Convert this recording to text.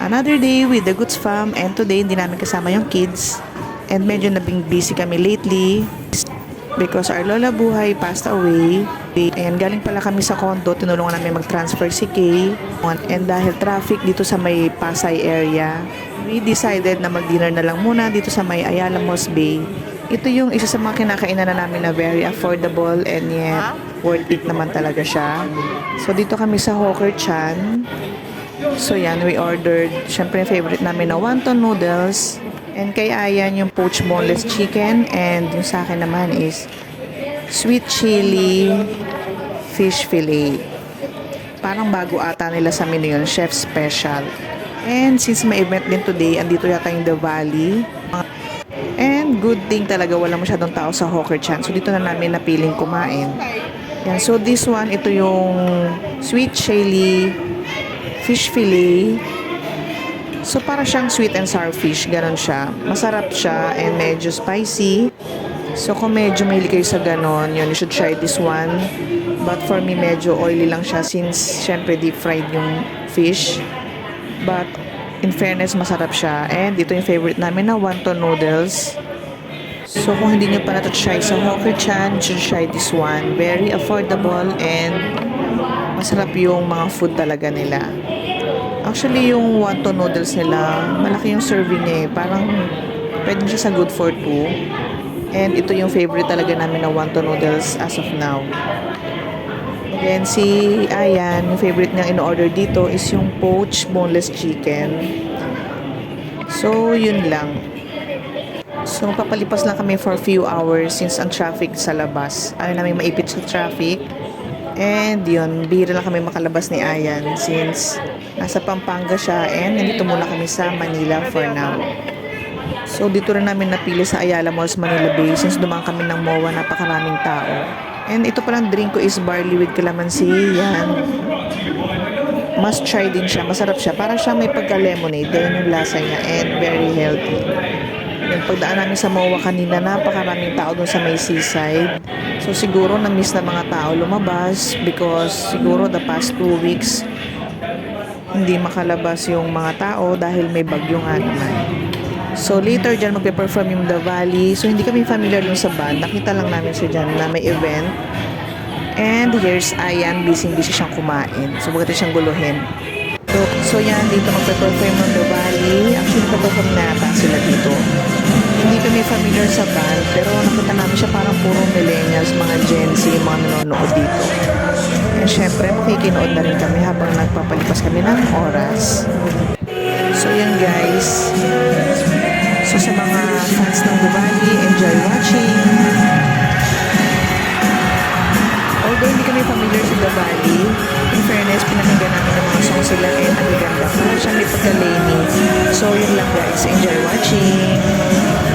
Another day with the Goods Fam, and today hindi namin kasama yung kids. And medyo nabing busy kami lately because our Lola Buhay passed away. And galing pala kami sa condo, tinulungan namin mag-transfer si Kay. And dahil traffic dito sa may Pasay area, we decided na mag-dinner na lang muna dito sa may Ayala Malls Bay. Ito yung isa sa mga kinakainan na namin na very affordable and yet worth it naman talaga siya. So dito kami sa Hawker Chan. So yan, we ordered, syempre yung favorite namin na wonton noodles. And kay Ayan yung poached boneless chicken. And yung sa akin naman is sweet chili fish fillet. Parang bago ata nila sa menu yun, chef special. And since may event din today, andito yata yung The Valley. And good thing talaga wala masyadong tao sa Hawker Chan. So dito na namin napiling kumain. Yan, so this one, ito yung sweet chili fish fillet. So para siyang sweet and sour fish, ganon siya. Masarap siya and medyo spicy. So kung medyo mahilig kayo sa ganon, yun, you should try this one. But for me, medyo oily lang siya since syempre deep fried yung fish. But in fairness, masarap siya. And ito yung favorite namin na wonton noodles. So kung hindi nyo pa na-try sa Hawker Chan, you should try this one. Very affordable and masarap yung mga food talaga nila. Actually, yung wonton noodles nila, malaki yung serving niya eh. Parang pwede siya sa good for two. And ito yung favorite talaga namin na wonton noodles as of now. Then si Ayan, yung favorite niyang in-order dito is yung poached boneless chicken. So, yun lang. So, papalipas lang kami for a few hours since ang traffic sa labas. Ayaw namin maipit sa traffic. And yun, bihira lang kami makalabas ni Ayan since nasa Pampanga siya and nandito muna kami sa Manila for now. So, dito rin namin napili sa Ayala Malls, Manila Bay since dumaan kami ng MOA, napakaraming tao. And ito palang drink ko is barley with calamansi. Yan. Must try din siya. Masarap siya. Parang siya may pagka-lemonade. Yan yung lasa niya. And very healthy. Yung pagdaan namin sa MOA kanina, napakaraming tao dun sa may seaside. So siguro na-miss na mga tao lumabas because siguro the past 2 weeks hindi makalabas yung mga tao dahil may bagyo nga naman. So, later dyan magpe-perform yung The Valley. So, hindi kami familiar dun sa band. Nakita lang namin siya dyan na may event. And here's Ayan, busy-busy siyang kumain. So, bakit siyang guluhin. So yan, dito magpe-perform ng The Valley. Actually, magpe-perform na ata sila dito. Hindi kami familiar sa band, pero nakita namin siya parang puro millennials, mga Gen Z, mga nanonood dito. And syempre, makikinood na rin kami habang nagpapalipas kami ng oras. So yan guys. So sa mga fans ng The Valley, enjoy watching. Although hindi kami familiar sa The Valley, in fairness, pinakinggan namin ng mga songs sila and ang ganda. Parang siya may pagka-Lenny. So yun lang guys, enjoy watching.